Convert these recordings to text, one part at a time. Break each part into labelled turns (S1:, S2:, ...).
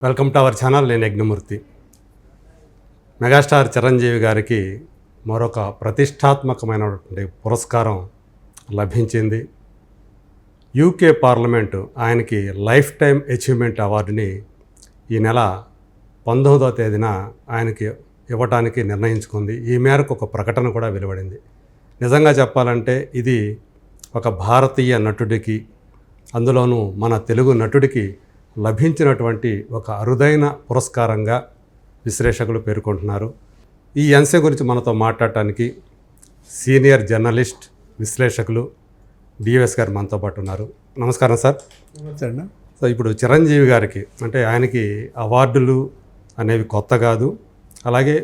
S1: Welcome to our channel. నేను Yagnamurthy. Megastar Chiranjeevi గారికి మరొక ప్రతిష్టాత్మకమైనటువంటి పురస్కారం లభించింది. యూకే పార్లమెంటు ఆయనకి లైఫ్ టైం అచీవ్మెంట్ అవార్డుని ఈ నెల 19వ తేదీన ఆయనకి ఇవ్వటానికి నిర్ణయించుకుంది. ఈ మేరకు ఒక ప్రకటన కూడా వెలువడింది. నిజంగా చెప్పాలంటే ఇది ఒక భారతీయ నటుడికి, అందులోనూ మన తెలుగు నటుడికి లభించినటువంటి ఒక అరుదైన పురస్కారంగా విశ్లేషకులు పేర్కొంటున్నారు. ఈ అంశం గురించి మనతో మాట్లాడటానికి సీనియర్ జర్నలిస్ట్, విశ్లేషకులు డిఎస్ గారు మనతో పాటు ఉన్నారు. నమస్కారం సార్. సో ఇప్పుడు చిరంజీవి గారికి అంటే ఆయనకి అవార్డులు అనేవి కొత్త కాదు. అలాగే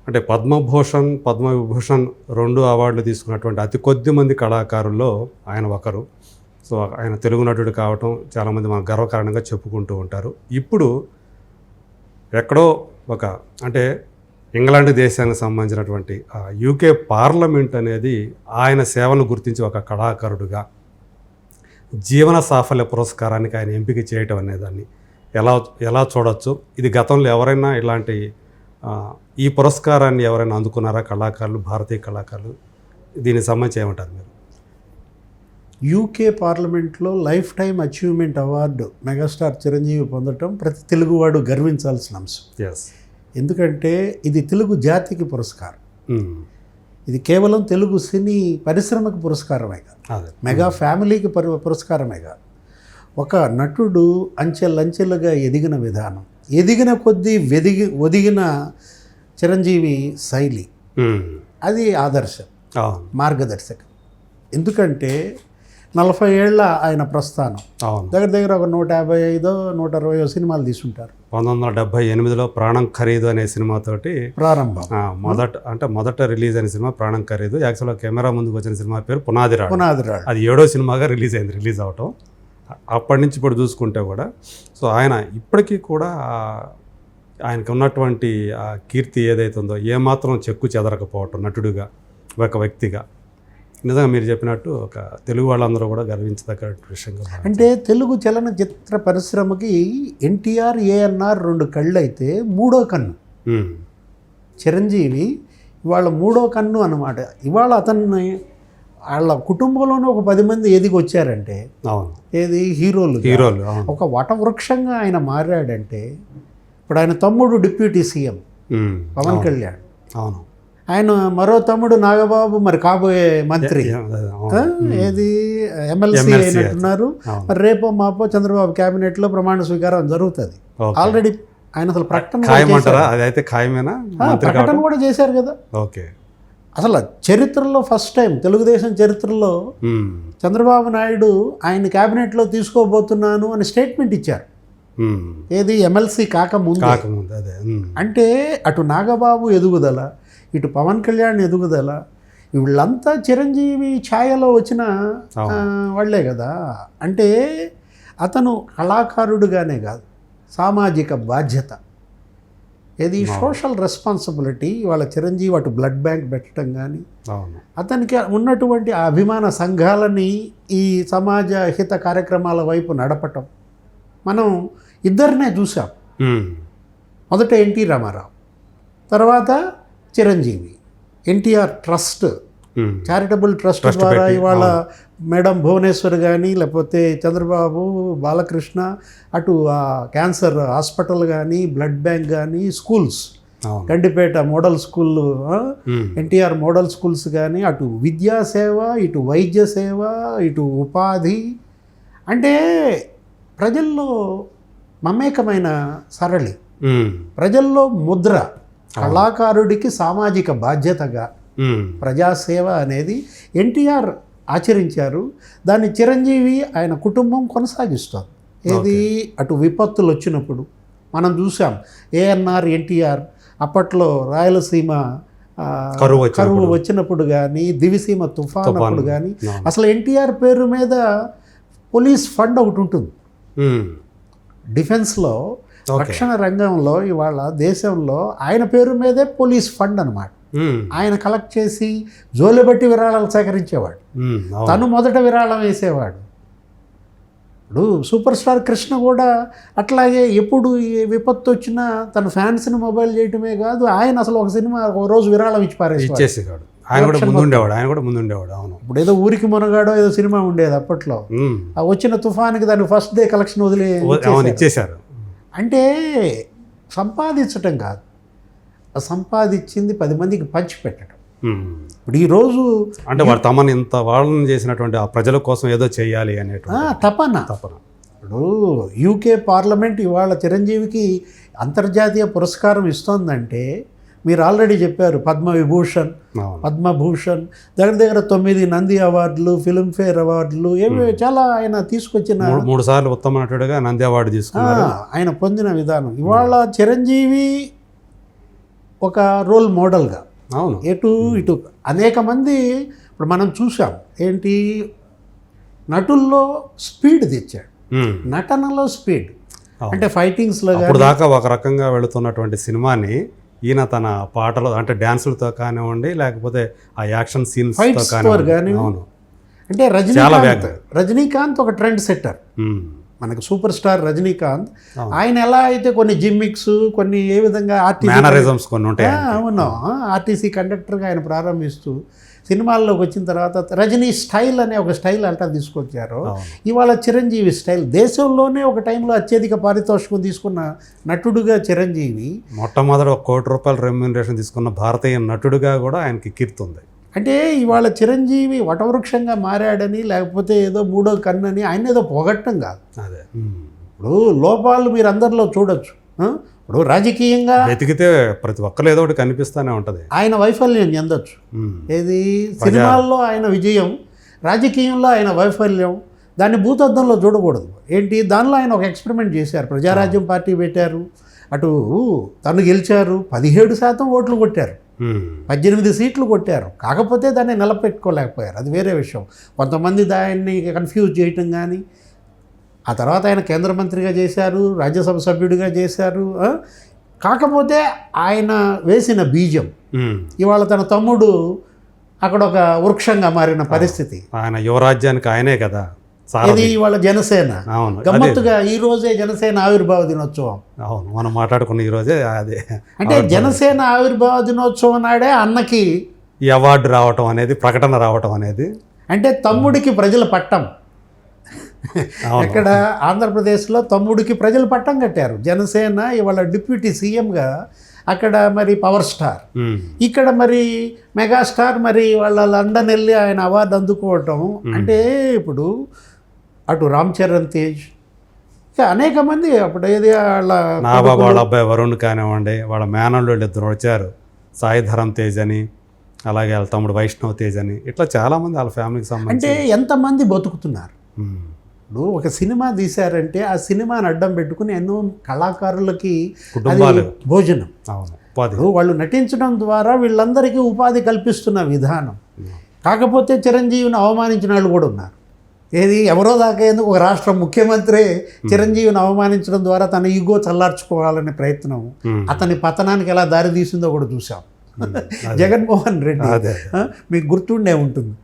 S1: అంటే పద్మభూషణ్, పద్మవిభూషణ్ 2 అవార్డులు తీసుకున్నటువంటి అతి కొద్ది మంది కళాకారుల్లో ఆయన ఒకరు. సో ఆయన తెలుగు నటుడు కావటం చాలామంది మన గర్వకారణంగా చెప్పుకుంటూ ఉంటారు. ఇప్పుడు ఎక్కడో ఒక అంటే ఇంగ్లాండ్ దేశానికి సంబంధించినటువంటి యూకే పార్లమెంట్ అనేది ఆయన సేవలు గుర్తించి ఒక కళాకారుడుగా జీవన సాఫల్య పురస్కారానికి ఆయన ఎంపిక చేయటం అనేదాన్ని ఎలా చూడొచ్చు? ఇది గతంలో ఎవరైనా ఇలాంటి ఈ పురస్కారాన్ని ఎవరైనా అందుకున్నారా కళాకారులు, భారతీయ కళాకారులు? దీనికి సంబంధించి ఏమంటారు మీరు?
S2: యూకే పార్లమెంట్లో life time achievement award megastar Chiranjeevi పొందటం ప్రతి తెలుగువాడు గర్వించాల్సిన అంశం. ఎందుకంటే ఇది తెలుగు జాతికి పురస్కారం. ఇది కేవలం తెలుగు సినీ పరిశ్రమకు పురస్కారమే కాదు, మెగా ఫ్యామిలీకి పురస్కారమే కాదు. ఒక నటుడు అంచెలంచెలుగా ఎదిగిన విధానం, ఎదిగిన కొద్దీ ఒదిగిన చిరంజీవి శైలి, అది ఆదర్శం, మార్గదర్శకం. ఎందుకంటే 40 ఏళ్ల ఆయన ప్రస్థానం, దగ్గర ఒక 155-160 సినిమాలు తీసుంటారు.
S1: 1978లో ప్రాణం ఖరీదు అనే సినిమాతోటి ప్రారంభం. మొదట రిలీజ్ అయిన సినిమా ప్రాణం ఖరీదు. యాక్చువల్గా కెమెరా ముందుకు వచ్చిన సినిమా పేరు పునాదిరాడు. అది 7వ సినిమాగా రిలీజ్ అవటం. అప్పటి నుంచి ఇప్పుడు చూసుకుంటే కూడా సో ఆయన ఇప్పటికీ కూడా ఆయనకు ఉన్నటువంటి ఆ కీర్తి ఏదైతుందో ఏమాత్రం చెక్కు చెదరకపోవటం నటుడుగా, ఒక వ్యక్తిగా నిజంగా మీరు చెప్పినట్టు ఒక తెలుగు వాళ్ళందరూ కూడా గర్వించదగ్గ విషయంగా.
S2: అంటే తెలుగు చలనచిత్ర పరిశ్రమకి ఎన్టీఆర్, ఏఎన్ఆర్ 2 కళ్ళు అయితే 3వ కన్ను చిరంజీవి. ఇవాళ 3వ కన్ను అన్నమాట. ఇవాళ అతన్ని వాళ్ళ కుటుంబంలోనే ఒక 10 మంది ఎదిగి వచ్చారంటే, ఏది హీరోలు ఒక వటవృక్షంగా ఆయన మారాడంటే, ఇప్పుడు ఆయన తమ్ముడు డిప్యూటీ సీఎం పవన్ కళ్యాణ్, ఆయన మరో తమ్ముడు నాగబాబు మరి కాబోయే మంత్రి, ఏది ఎమ్మెల్సీ అయినట్టున్నారు. మరి రేపో మాపో చంద్రబాబు క్యాబినెట్లో ప్రమాణ స్వీకారం జరుగుతుంది. ఆల్రెడీ ఆయన అసలు ప్రకటన కూడా చేశారు కదా. అసలు చరిత్రలో ఫస్ట్ టైం, తెలుగుదేశం చరిత్రలో చంద్రబాబు నాయుడు ఆయన క్యాబినెట్లో తీసుకోబోతున్నాను అని స్టేట్మెంట్ ఇచ్చారు. ఏది ఎమ్మెల్సీ కాకముందు. అంటే అటు నాగబాబు ఎదుగుదల, ఇటు పవన్ కళ్యాణ్ ఎదుగుదల, వీళ్ళంతా చిరంజీవి ఛాయలో వచ్చిన వాళ్లే కదా. అంటే అతను కళాకారుడుగానే కాదు, సామాజిక బాధ్యత, ఏది సోషల్ రెస్పాన్సిబిలిటీ. వాళ్ళ చిరంజీవి అటు బ్లడ్ బ్యాంక్ పెట్టడం కానీ, అతనికి ఉన్నటువంటి ఆ అభిమాన సంఘాలని ఈ సమాజ హిత కార్యక్రమాల వైపు నడపటం. మనం ఇద్దరినే చూసాం. మొదట ఎన్టీ రామారావు, తర్వాత Chiranjeevi. NTR trust, charitable trust ద్వారా ఇవాళ మేడం భువనేశ్వర్ కానీ, లేకపోతే చంద్రబాబు, బాలకృష్ణ, అటు క్యాన్సర్ హాస్పిటల్ కానీ, బ్లడ్ బ్యాంక్ కానీ, schools, Gandipet model school, NTR model schools కానీ, అటు విద్యాసేవ, ఇటు వైద్య సేవ, ఇటు ఉపాధి. అంటే ప్రజల్లో మమేకమైన సరళి, ప్రజల్లో ముద్ర, కళాకారుడికి సామాజిక బాధ్యతగా ప్రజాసేవ అనేది ఎన్టీఆర్ ఆచరించారు. దాన్ని చిరంజీవి ఆయన కుటుంబం కొనసాగిస్తారు. ఏది అటు విపత్తులు వచ్చినప్పుడు మనం చూసాం. ఏఎన్ఆర్, ఎన్టీఆర్ అప్పట్లో రాయలసీమ కరువు వచ్చినప్పుడు కానీ, దివిసీమ తుఫాన్ అప్పుడు కానీ, అసలు ఎన్టీఆర్ పేరు మీద పోలీస్ ఫండ్ ఒకటి ఉంటుంది డిఫెన్స్లో, రక్షణ రంగంలో. ఇవాళ దేశంలో ఆయన పేరు మీదే పోలీస్ ఫండ్ అన్నమాట. ఆయన కలెక్ట్ చేసి జోలెబట్టి విరాళాలు సేకరించేవాడు. తను మొదట విరాళం వేసేవాడు. ఇప్పుడు సూపర్ స్టార్ కృష్ణ కూడా అట్లాగే ఎప్పుడు ఏ విపత్తు వచ్చినా తన ఫ్యాన్స్ని మొబైల్ చేయటమే కాదు, ఆయన అసలు ఒక సినిమా ఒక రోజు విరాళం ఇచ్చి పారేసి
S1: ఇచ్చేసేవాడు. ఆయన కూడా ముందుండేవాడు. అవును.
S2: ఇప్పుడు ఏదో ఊరికి మునగాడో ఏదో సినిమా ఉండేది అప్పట్లో, ఆ వచ్చిన తుఫానికి దాన్ని ఫస్ట్ డే కలెక్షన్
S1: ఇచ్చేశారు.
S2: అంటే సంపాదించటం కాదు, సంపాదించింది 10 మందికి పంచి పెట్టడం. ఇప్పుడు ఈరోజు
S1: అంటే వాడు తమను ఇంత వాళ్ళని చేసినటువంటి ఆ ప్రజల కోసం ఏదో చేయాలి అనేటువంటి
S2: తపన. ఇప్పుడు యూకే పార్లమెంట్ ఇవాళ చిరంజీవికి అంతర్జాతీయ పురస్కారం ఇస్తోందంటే మీరు ఆల్రెడీ చెప్పారు, పద్మవిభూషణ్, పద్మభూషణ్, దగ్గర 9 నంది అవార్డులు, ఫిల్మ్ఫేర్ అవార్డులు, ఏమి చాలా ఆయన తీసుకొచ్చిన
S1: 3 సార్లు ఉత్తమ నటుడిగా నంది అవార్డు తీసుకున్నారు.
S2: ఆయన పొందిన విధానం ఇవాళ చిరంజీవి ఒక రోల్ మోడల్గా
S1: అవును
S2: ఇటు అనేక మంది ఇప్పుడు మనం చూసాం. ఏంటి, నటుల్లో స్పీడ్ తెచ్చాడు, నటనలో స్పీడ్. అంటే ఫైటింగ్స్లో
S1: ఇప్పుడు దాకా ఒక రకంగా వెళుతున్నటువంటి సినిమాని ఈయన తన పాటలు అంటే డ్యాన్సులతో కానివ్వండి, లేకపోతే ఆ యాక్షన్ సీన్స్తో కానివ్వండి. అవును.
S2: అంటే రజనీకాంత్ ఒక ట్రెండ్ సెట్టర్. మనకు సూపర్ స్టార్ రజనీకాంత్, ఆయన ఎలా అయితే కొన్ని జిమ్మిక్స్, కొన్ని ఏ విధంగా ఆర్టీసీ కండక్టర్గా ఆయన ప్రారంభిస్తూ సినిమాల్లోకి వచ్చిన తర్వాత రజనీ స్టైల్ అనే ఒక స్టైల్ అంతా తీసుకొచ్చారు. ఇవాళ చిరంజీవి స్టైల్. దేశంలోనే ఒక టైంలో అత్యధిక పారితోషికం తీసుకున్న నటుడుగా చిరంజీవి,
S1: మొట్టమొదటి ₹1 కోటి రెమ్యూనరేషన్ తీసుకున్న భారతీయ నటుడుగా కూడా ఆయనకి కీర్తి ఉంది.
S2: అంటే ఇవాళ చిరంజీవి వటవృక్షంగా మారాడని, లేకపోతే ఏదో మూడో కన్నని ఆయన ఏదో పొగట్టం కాదు.
S1: అదే
S2: ఇప్పుడు లోపాలు మీరు అందరిలో చూడొచ్చు. ఇప్పుడు రాజకీయంగా
S1: వెతికితే ప్రతి ఒక్కరు ఏదో ఒకటి కనిపిస్తూనే ఉంటుంది.
S2: ఆయన వైఫల్యం చెందొచ్చు. ఏది సినిమాల్లో ఆయన విజయం, రాజకీయంలో ఆయన వైఫల్యం, దాన్ని భూతద్దంలో చూడకూడదు. ఏంటి, దానిలో ఆయన ఒక ఎక్స్పెరిమెంట్ చేశారు. ప్రజారాజ్యం పార్టీ పెట్టారు, అటు తను గెలిచారు, 17% ఓట్లు కొట్టారు, 18 సీట్లు కొట్టారు. కాకపోతే దాన్ని నిలబెట్టుకోలేకపోయారు, అది వేరే విషయం. కొంతమంది దాన్ని కన్ఫ్యూజ్ చేయటం కానీ, ఆ తర్వాత ఆయన కేంద్ర మంత్రిగా చేశారు, రాజ్యసభ సభ్యుడిగా చేశారు. కాకపోతే ఆయన వేసిన బీజం ఇవాళ తన తమ్ముడు అక్కడ ఒక వృక్షంగా మారిన పరిస్థితి.
S1: ఆయన యువరాజ్యానికి ఆయనే కదా.
S2: ఇది ఇవాళ జనసేన గమ్మత్తుగా ఈ రోజే జనసేన ఆవిర్భావ దినోత్సవం.
S1: అవును, మనం మాట్లాడుకున్న ఈ రోజే అదే.
S2: అంటే జనసేన ఆవిర్భావ దినోత్సవం నాడే అన్నకి
S1: ఈ అవార్డు రావటం అనేది, ప్రకటన రావటం అనేది,
S2: అంటే తమ్ముడికి ప్రజల పట్టం. ఇక్కడ ఆంధ్రప్రదేశ్లో తమ్ముడికి ప్రజలు పట్టం కట్టారు. జనసేన ఇవాళ డిప్యూటీ సీఎంగా అక్కడ మరి పవర్ స్టార్, ఇక్కడ మరి మెగాస్టార్, మరి వాళ్ళ లండన్ వెళ్ళి ఆయన అవార్డు అందుకోవటం. అంటే ఇప్పుడు అటు రామ్ చరణ్ తేజ్, అనేక మంది అప్పుడు ఏది
S1: వాళ్ళ అబ్బాయి వరుణ్ కానివ్వండి, వాళ్ళ మేనల్లుళ్ళు 2 వచ్చారు, సాయి ధరమ్ తేజ్ అని, అలాగే వాళ్ళ తమ్ముడు వైష్ణవ్ తేజ్ అని, ఇట్లా చాలామంది వాళ్ళ ఫ్యామిలీకి సంబంధించి.
S2: అంటే ఎంతమంది బతుకుతున్నారు. ఇప్పుడు ఒక సినిమా తీశారంటే ఆ సినిమాని అడ్డం పెట్టుకుని ఎన్నో కళాకారులకి భోజనం, వాళ్ళు నటించడం ద్వారా వీళ్ళందరికీ ఉపాధి కల్పిస్తున్న విధానం. కాకపోతే చిరంజీవిని అవమానించిన వాళ్ళు కూడా ఉన్నారు. ఏది, ఎవరో దాకా ఎందుకు ఒక రాష్ట్ర ముఖ్యమంత్రి చిరంజీవిని అవమానించడం ద్వారా తన ఈగో చల్లార్చుకోవాలనే ప్రయత్నం, అతని పతనానికి ఎలా దారి తీసిందో కూడా చూసాం. జగన్మోహన్ రెడ్డి మీకు గుర్తుండే ఉంటుంది.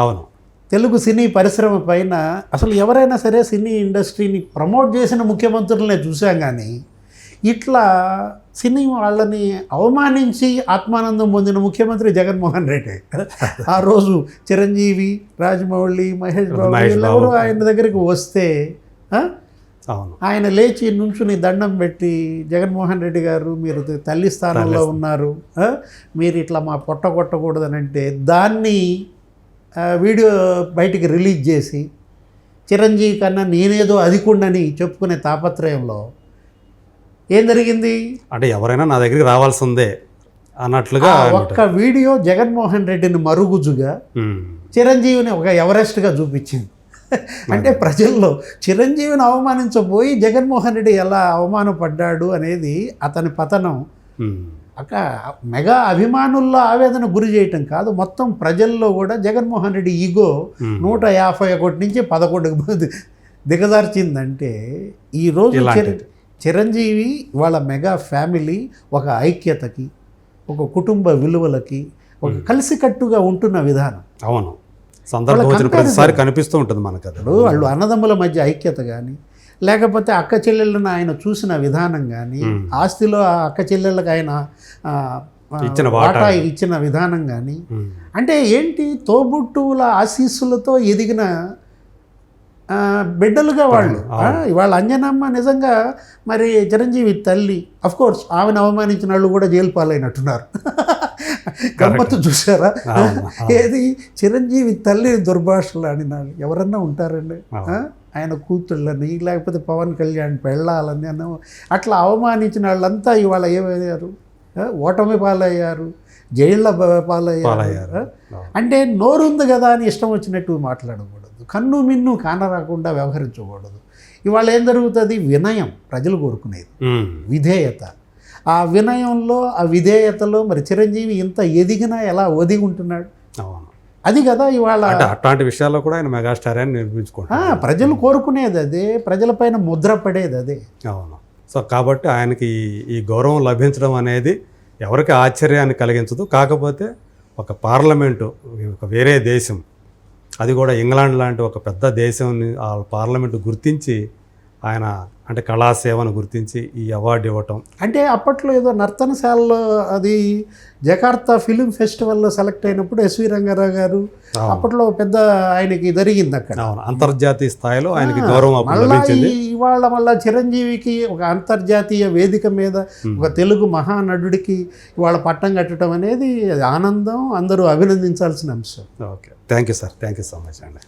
S1: అవును,
S2: తెలుగు సినీ పరిశ్రమ పైన అసలు ఎవరైనా సరే సినీ ఇండస్ట్రీని ప్రమోట్ చేసిన ముఖ్యమంత్రులనే చూసాం, కానీ ఇట్లా సినీ వాళ్ళని అవమానించి ఆత్మానందం పొందిన ముఖ్యమంత్రి జగన్మోహన్ రెడ్డి. ఆ రోజు చిరంజీవి, రాజమౌళి, మహేష్ బాబు ఎవరు ఆయన దగ్గరికి వస్తే ఆయన లేచి నుంచుని దండం పెట్టి, జగన్మోహన్ రెడ్డి గారు మీరు తల్లి స్థానంలో ఉన్నారు, మీరు ఇట్లా మా పొట్ట కొట్టకూడదని అంటే దాన్ని వీడియో బయటికి రిలీజ్ చేసి చిరంజీవి కన్నా నేనేదో అధికుండని చెప్పుకునే తాపత్రయంలో ఏం జరిగింది
S1: అంటే ఎవరైనా నా దగ్గరికి రావాల్సిందే అన్నట్లుగా
S2: ఒక్క వీడియో జగన్మోహన్ రెడ్డిని మరుగుజ్జుగా, చిరంజీవిని ఒక ఎవరెస్ట్గా చూపించింది. అంటే ప్రజల్లో చిరంజీవిని అవమానించబోయి జగన్మోహన్ రెడ్డి ఎలా అవమానపడ్డాడు అనేది అతని పతనం. అక్కడ మెగా అభిమానుల్లో ఆవేదన గురి చేయటం కాదు, మొత్తం ప్రజల్లో కూడా జగన్మోహన్ రెడ్డి ఈగో 151 నుంచి 11 దిగజార్చిందంటే ఈరోజు చిరంజీవి వాళ్ళ మెగా ఫ్యామిలీ ఒక ఐక్యతకి, ఒక కుటుంబ విలువలకి, ఒక కలిసికట్టుగా ఉంటున్న విధానం.
S1: అవును, సందర్భం వచ్చిన ప్రతిసారి కనిపిస్తూ ఉంటుంది మనకు అది.
S2: ఇప్పుడు వాళ్ళు అన్నదమ్ముల మధ్య ఐక్యత కానీ, లేకపోతే అక్క చెల్లెళ్ళను ఆయన చూసిన విధానం కానీ, ఆస్తిలో ఆ అక్క చెల్లెళ్ళకి ఆయన
S1: ఇచ్చిన
S2: వాటా ఇచ్చిన విధానం కానీ, అంటే ఏంటి తోబుట్టువుల ఆశీస్సులతో ఎదిగిన బిడ్డలుగా వాళ్ళు. ఇవాళ అంజనమ్మ నిజంగా మరి చిరంజీవి తల్లి, కోర్స్ ఆమెను అవమానించిన వాళ్ళు కూడా జైలు పాలైనట్టున్నారు. గమ్మత్తు చూసారా? ఏది చిరంజీవి తల్లి దుర్భాషలు ఆడినాళ్ళు ఎవరన్నా ఉంటారండి? ఆయన కూతుళ్ళని, లేకపోతే పవన్ కళ్యాణ్ పెళ్ళాలని అన్న అట్లా అవమానించిన వాళ్ళంతా ఇవాళ ఏమయ్యారు? ఓటమి పాలయ్యారు, జైళ్ళ పాలయ్యారు. అంటే నోరుంది కదా అని ఇష్టం వచ్చినట్టు మాట్లాడకూడదు, కన్ను మిన్ను కానరాకుండా వ్యవహరించకూడదు. ఇవాళ ఏం జరుగుతుంది? వినయం ప్రజలు కోరుకునేది, విధేయత. ఆ వినయంలో, ఆ విధేయతలో మరి చిరంజీవి ఇంత ఎదిగినా ఎలా ఒదిగి ఉంటున్నాడు? అది కదా ఇవాళ.
S1: అట్లాంటి విషయాల్లో కూడా ఆయన మెగాస్టార్ అని నిరూపించుకుంటారు.
S2: ప్రజలు కోరుకునేది అదే, ప్రజలపైన ముద్ర పడేది అదే.
S1: అవును. సో కాబట్టి ఆయనకి ఈ గౌరవం లభించడం అనేది ఎవరికి ఆశ్చర్యాన్ని కలిగించదు. కాకపోతే ఒక పార్లమెంటు, ఒక వేరే దేశం, అది కూడా ఇంగ్లాండ్ లాంటి ఒక పెద్ద దేశంని ఆ పార్లమెంటు గుర్తించి ఆయన అంటే కళాసేవను గుర్తించి ఈ అవార్డు ఇవ్వటం.
S2: అంటే అప్పట్లో ఏదో నర్తనశాలలో అది జకార్తా ఫిలిం ఫెస్టివల్లో సెలెక్ట్ అయినప్పుడు ఎస్వి రంగారావు గారు అప్పట్లో పెద్ద ఆయనకి జరిగింది అక్కడ.
S1: అంతర్జాతీయ స్థాయిలో ఆయనకి గౌరవం లభించింది.
S2: ఇవాళ మళ్ళీ చిరంజీవికి ఒక అంతర్జాతీయ వేదిక మీద ఒక తెలుగు మహానటుడికి ఇవాళ పట్టం కట్టడం అనేది ఆనందం, అందరూ అభినందించాల్సిన అంశం.
S1: Okay, thank you sir, thank you so much అండి.